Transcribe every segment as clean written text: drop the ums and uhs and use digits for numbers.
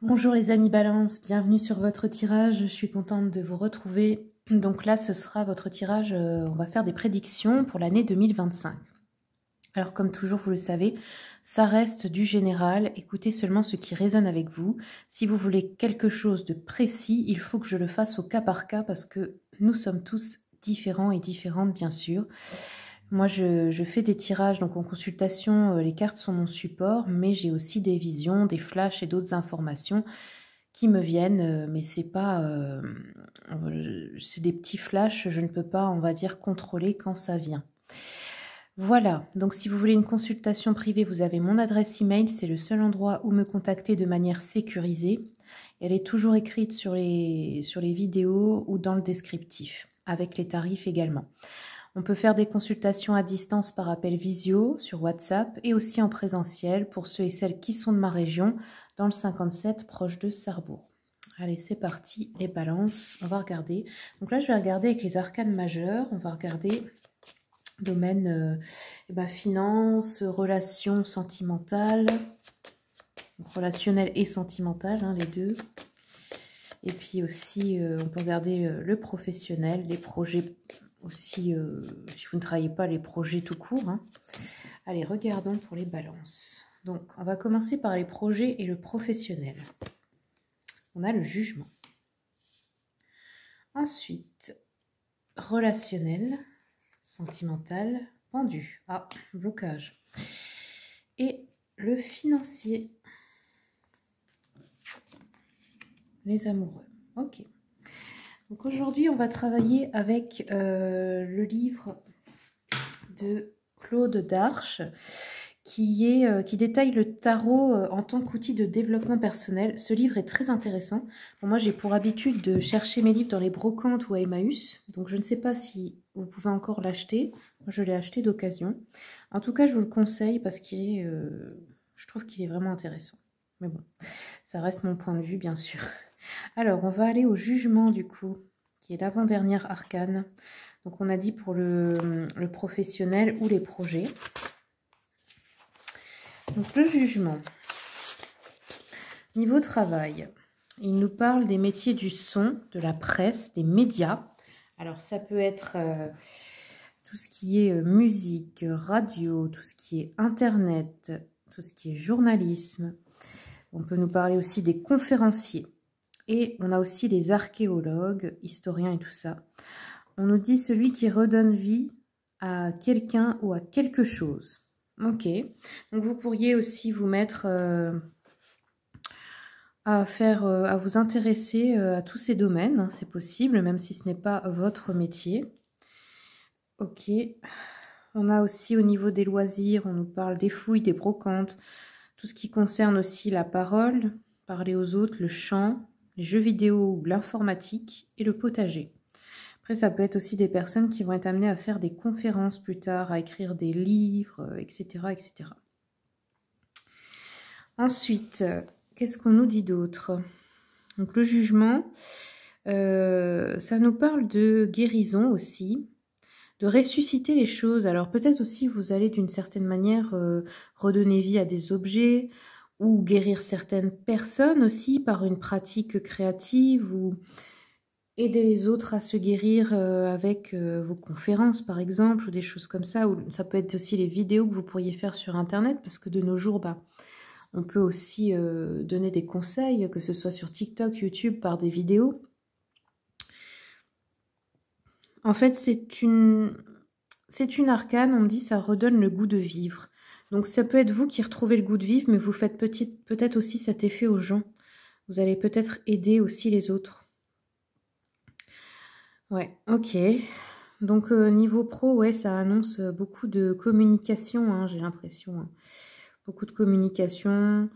Bonjour les amis Balance, bienvenue sur votre tirage, je suis contente de vous retrouver. Donc là ce sera votre tirage, on va faire des prédictions pour l'année 2025. Alors comme toujours vous le savez, ça reste du général, écoutez seulement ce qui résonne avec vous. Si vous voulez quelque chose de précis, il faut que je le fasse au cas par cas parce que nous sommes tous différents et différentes bien sûr. Moi, je fais des tirages, donc en consultation, les cartes sont mon support, mais j'ai aussi des visions, des flashs et d'autres informations qui me viennent, mais c'est pas, c'est des petits flashs, je ne peux pas, on va dire, contrôler quand ça vient. Voilà, donc si vous voulez une consultation privée, vous avez mon adresse email, c'est le seul endroit où me contacter de manière sécurisée. Elle est toujours écrite sur les vidéos ou dans le descriptif, avec les tarifs également. On peut faire des consultations à distance par appel visio sur WhatsApp et aussi en présentiel pour ceux et celles qui sont de ma région, dans le 57 proche de Sarrebourg. Allez, c'est parti, les balances, on va regarder. Donc là, je vais regarder avec les arcanes majeures, on va regarder domaine finances, relations sentimentales, relationnelles et sentimentales, hein, les deux. Et puis aussi, on peut regarder le professionnel, les projets aussi, si vous ne travaillez pas, les projets tout court. Hein. Allez, regardons pour les balances. Donc, on va commencer par les projets et le professionnel. On a le jugement. Ensuite, relationnel, sentimental, pendu. Ah, blocage. Et le financier. Les amoureux. Ok. Donc aujourd'hui, on va travailler avec le livre de Claude Darche qui détaille le tarot en tant qu'outil de développement personnel. Ce livre est très intéressant. Bon, moi, j'ai pour habitude de chercher mes livres dans les brocantes ou à Emmaüs. Donc, je ne sais pas si vous pouvez encore l'acheter. Moi, je l'ai acheté d'occasion. En tout cas, je vous le conseille parce qu'il est, je trouve qu'il est vraiment intéressant. Mais bon, ça reste mon point de vue, bien sûr. Alors, on va aller au jugement, du coup, qui est l'avant-dernière arcane. Donc, on a dit pour le professionnel ou les projets. Donc, le jugement. Niveau travail, il nous parle des métiers du son, de la presse, des médias. Alors, ça peut être tout ce qui est musique, radio, tout ce qui est internet, tout ce qui est journalisme. On peut nous parler aussi des conférenciers. Et on a aussi les archéologues, historiens et tout ça. On nous dit celui qui redonne vie à quelqu'un ou à quelque chose. Ok. Donc vous pourriez aussi vous mettre à vous intéresser à tous ces domaines. Hein, c'est possible, même si ce n'est pas votre métier. Ok. On a aussi au niveau des loisirs, on nous parle des fouilles, des brocantes, tout ce qui concerne aussi la parole, parler aux autres, le chant, les jeux vidéo ou l'informatique et le potager. Après, ça peut être aussi des personnes qui vont être amenées à faire des conférences plus tard, à écrire des livres, etc. etc. Ensuite, qu'est-ce qu'on nous dit d'autre? Donc le jugement, ça nous parle de guérison aussi, de ressusciter les choses. Alors peut-être aussi vous allez d'une certaine manière redonner vie à des objets ou guérir certaines personnes aussi par une pratique créative ou aider les autres à se guérir avec vos conférences par exemple ou des choses comme ça. Ou ça peut être aussi les vidéos que vous pourriez faire sur internet parce que de nos jours, on peut aussi donner des conseils, que ce soit sur TikTok, YouTube, par des vidéos. En fait, c'est une arcane, on me dit, ça redonne le goût de vivre. Donc, ça peut être vous qui retrouvez le goût de vivre, mais vous faites peut-être aussi cet effet aux gens. Vous allez peut-être aider aussi les autres. Ouais, ok. Donc, niveau pro, ouais, ça annonce beaucoup de communication, hein, j'ai l'impression. Hein. Beaucoup de communication,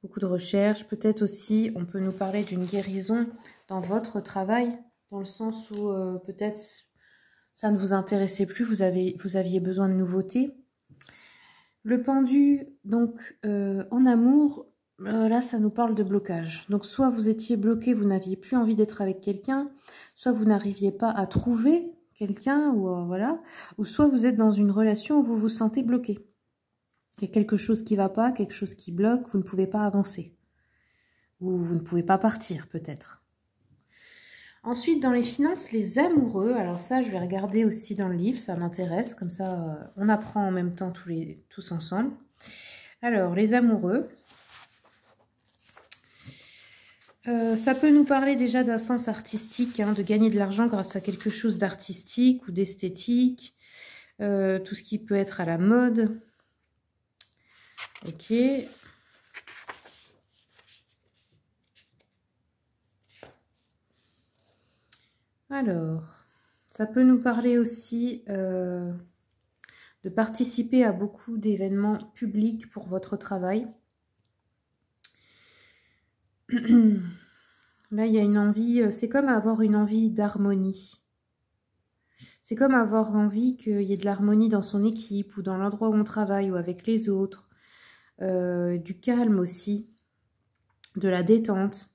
beaucoup de recherche. Peut-être aussi, on peut nous parler d'une guérison dans votre travail, dans le sens où peut-être ça ne vous intéressait plus, vous aviez besoin de nouveautés. Le pendu, donc en amour, là ça nous parle de blocage. Donc soit vous étiez bloqué, vous n'aviez plus envie d'être avec quelqu'un, soit vous n'arriviez pas à trouver quelqu'un, ou voilà, ou soit vous êtes dans une relation où vous vous sentez bloqué. Il y a quelque chose qui ne va pas, quelque chose qui bloque, vous ne pouvez pas avancer. ou vous ne pouvez pas partir peut-être. Ensuite, dans les finances, les amoureux. Alors ça, je vais regarder aussi dans le livre, ça m'intéresse. Comme ça, on apprend en même temps tous ensemble. Alors, les amoureux. Ça peut nous parler déjà d'un sens artistique, hein, de gagner de l'argent grâce à quelque chose d'artistique ou d'esthétique. Tout ce qui peut être à la mode. Ok. Alors, ça peut nous parler aussi de participer à beaucoup d'événements publics pour votre travail. Là, il y a une envie, c'est comme avoir une envie d'harmonie. C'est comme avoir envie qu'il y ait de l'harmonie dans son équipe ou dans l'endroit où on travaille ou avec les autres. Du calme aussi, de la détente.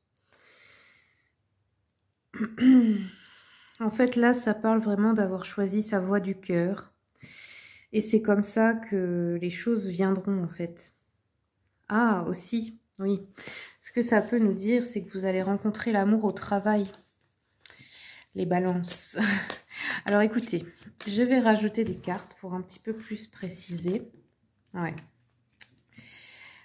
En fait, là, ça parle vraiment d'avoir choisi sa voie du cœur. Et c'est comme ça que les choses viendront, en fait. Ah, aussi, oui. Ce que ça peut nous dire, c'est que vous allez rencontrer l'amour au travail. Les balances. Alors, écoutez, je vais rajouter des cartes pour un petit peu plus préciser. Ouais.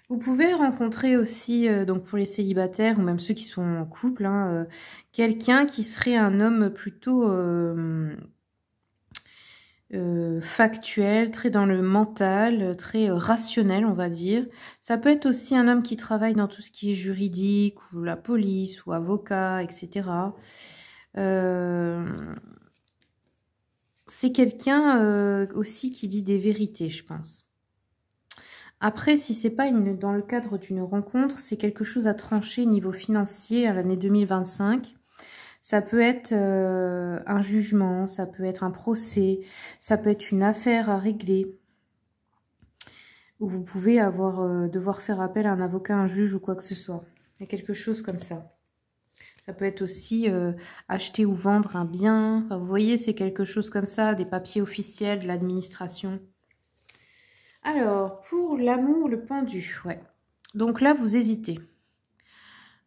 Vous pouvez rencontrer aussi, donc pour les célibataires ou même ceux qui sont en couple, hein, quelqu'un qui serait un homme plutôt factuel, très dans le mental, très rationnel, on va dire. Ça peut être aussi un homme qui travaille dans tout ce qui est juridique ou la police ou avocat, etc. C'est quelqu'un aussi qui dit des vérités, je pense. Après, si c'est pas dans le cadre d'une rencontre, c'est quelque chose à trancher niveau financier à l'année 2025. Ça peut être un jugement, ça peut être un procès, ça peut être une affaire à régler. Où vous pouvez devoir faire appel à un avocat, un juge ou quoi que ce soit. Il y a quelque chose comme ça. Ça peut être aussi acheter ou vendre un bien. Enfin, vous voyez, c'est quelque chose comme ça, des papiers officiels de l'administration. Alors, pour l'amour, le pendu, ouais. Donc là, vous hésitez.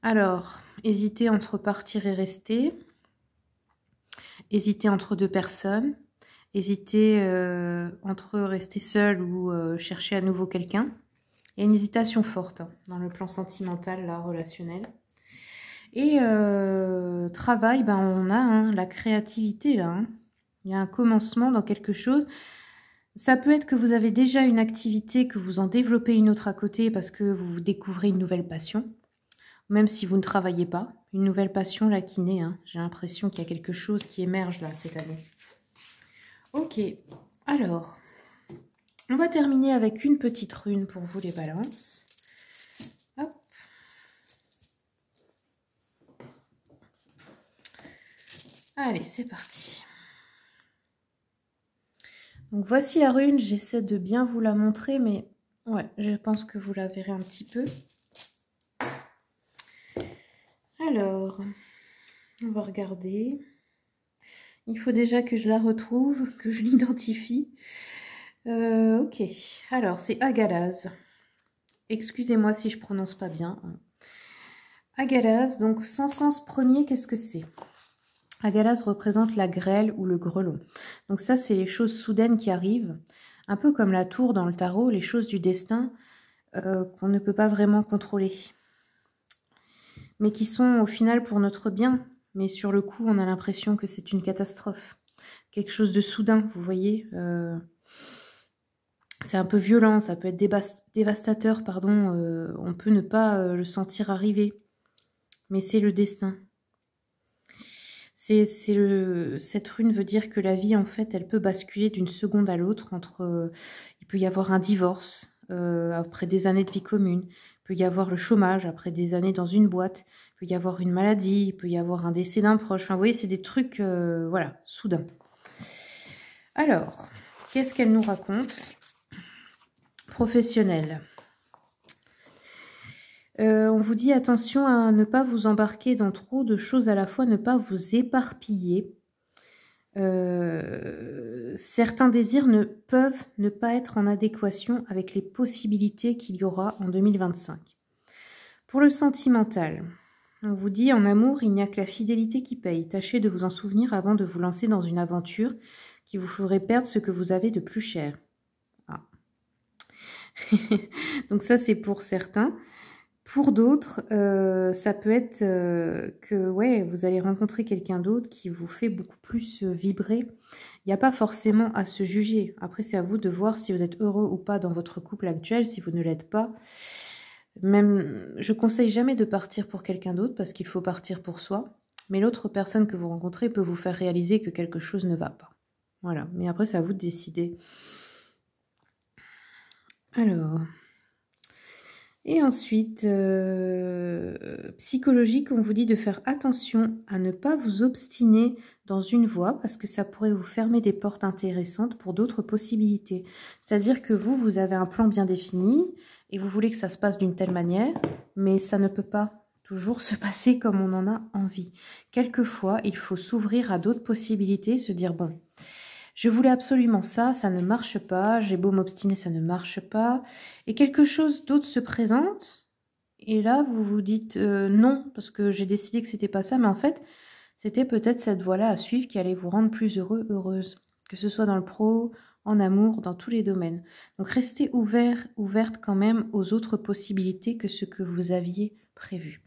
Alors, hésitez entre partir et rester. Hésitez entre deux personnes. Hésitez entre rester seul ou chercher à nouveau quelqu'un. Il y a une hésitation forte hein, dans le plan sentimental, là, relationnel. Et travail, ben, on a hein, la créativité, là. Hein. Il y a un commencement dans quelque chose. Ça peut être que vous avez déjà une activité, que vous en développez une autre à côté parce que vous découvrez une nouvelle passion. Même si vous ne travaillez pas. Une nouvelle passion là qui naît. Hein. J'ai l'impression qu'il y a quelque chose qui émerge là cette année. Ok. Alors, on va terminer avec une petite rune pour vous les balances. Hop. Allez, c'est parti. Donc voici la rune, j'essaie de bien vous la montrer, mais ouais, je pense que vous la verrez un petit peu. Alors, on va regarder. Il faut déjà que je la retrouve, que je l'identifie. Ok, alors c'est Agalaz. Excusez-moi si je prononce pas bien. Agalaz, donc sans sens premier, qu'est-ce que c'est? Agalaz représente la grêle ou le grelot. Donc ça, c'est les choses soudaines qui arrivent. Un peu comme la tour dans le tarot, les choses du destin qu'on ne peut pas vraiment contrôler. Mais qui sont au final pour notre bien. Mais sur le coup, on a l'impression que c'est une catastrophe. Quelque chose de soudain, vous voyez. C'est un peu violent, ça peut être dévastateur, pardon. On peut ne pas le sentir arriver. Mais c'est le destin. Cette rune veut dire que la vie, en fait, elle peut basculer d'une seconde à l'autre. Il peut y avoir un divorce après des années de vie commune. Il peut y avoir le chômage après des années dans une boîte. Il peut y avoir une maladie. Il peut y avoir un décès d'un proche. Enfin, vous voyez, c'est des trucs, voilà, soudains. Alors, qu'est-ce qu'elle nous raconte? Professionnel. On vous dit attention à ne pas vous embarquer dans trop de choses à la fois, ne pas vous éparpiller. Certains désirs peuvent ne pas être en adéquation avec les possibilités qu'il y aura en 2025. Pour le sentimental, on vous dit en amour, il n'y a que la fidélité qui paye. Tâchez de vous en souvenir avant de vous lancer dans une aventure qui vous ferait perdre ce que vous avez de plus cher. Ah. Donc ça, c'est pour certains. Pour d'autres, ça peut être que ouais, vous allez rencontrer quelqu'un d'autre qui vous fait beaucoup plus vibrer. Il n'y a pas forcément à se juger. Après, c'est à vous de voir si vous êtes heureux ou pas dans votre couple actuel, si vous ne l'êtes pas. Même, je conseille jamais de partir pour quelqu'un d'autre parce qu'il faut partir pour soi. Mais l'autre personne que vous rencontrez peut vous faire réaliser que quelque chose ne va pas. Voilà, mais après, c'est à vous de décider. Alors... Et ensuite, psychologique, on vous dit de faire attention à ne pas vous obstiner dans une voie parce que ça pourrait vous fermer des portes intéressantes pour d'autres possibilités. C'est-à-dire que vous avez un plan bien défini et vous voulez que ça se passe d'une telle manière, mais ça ne peut pas toujours se passer comme on en a envie. Quelquefois, il faut s'ouvrir à d'autres possibilités, se dire bon... Je voulais absolument ça, ça ne marche pas, j'ai beau m'obstiner, ça ne marche pas. Et quelque chose d'autre se présente, et là, vous vous dites non, parce que j'ai décidé que c'était pas ça, mais en fait, c'était peut-être cette voie-là à suivre qui allait vous rendre plus heureux, heureuse. Que ce soit dans le pro, en amour, dans tous les domaines. Donc, restez ouverte quand même aux autres possibilités que ce que vous aviez prévu.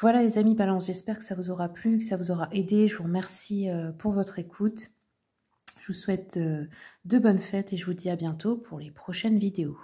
Voilà les amis Balance, j'espère que ça vous aura plu, que ça vous aura aidé. Je vous remercie pour votre écoute. Je vous souhaite de bonnes fêtes et je vous dis à bientôt pour les prochaines vidéos.